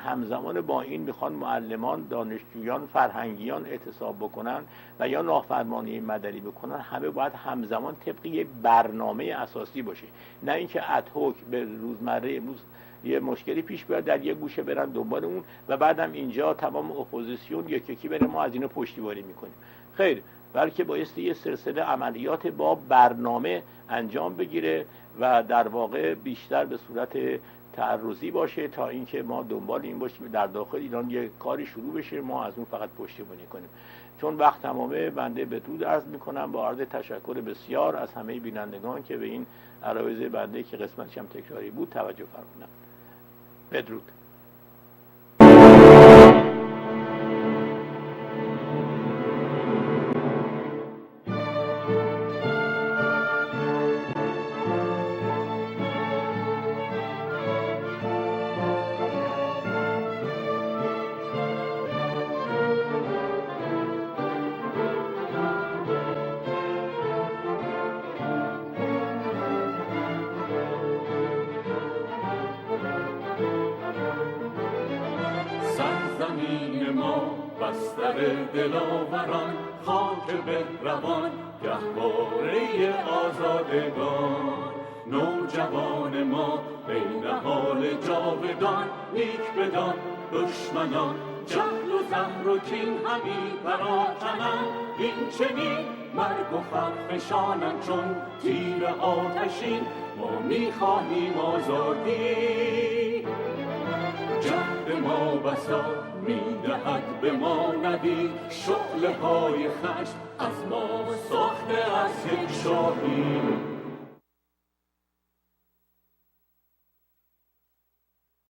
همزمان با این میخوان معلمان، دانشجویان، فرهنگیان اعتصاب بکنن و یا نافرمانی مدنی بکنن، همه باید همزمان طبق یه برنامه اساسی باشه، نه اینکه ادهوک به روزمره امروز یه مشکلی پیش بیاد در یه گوشه برن دنبال اون و بعدم اینجا تمام اپوزیسیون یکی بره ما از اینو پشتیبانی میکنیم. خیر، بلکه بایستی یه سلسله عملیات با برنامه انجام بگیره و در واقع بیشتر به صورت تعرضی باشه تا اینکه ما دنبال این باشیم در داخل ایران یه کاری شروع بشه ما از اون فقط پشتیبانی کنیم. چون وقت تمامه، بنده بدرود عرض میکنم با عرض تشکر بسیار از همه بینندگان که به این عرایض بنده که قسمتش هم تکراری بود توجه فرمودند. بدرود. دلاوران خاک بهروان گهواره آزادگان، نوجوان ما بین حال جاودان، نیک بدان دشمنان جهل و زهر و کین همی پراکنند، این چنین مرگ و فرفشانند چون تیر آتشین، ما میخواهیم آزادی. جهد ما بسا میدهد به ما ندید، شعله های خشم از ما ساخته از یک شاهی.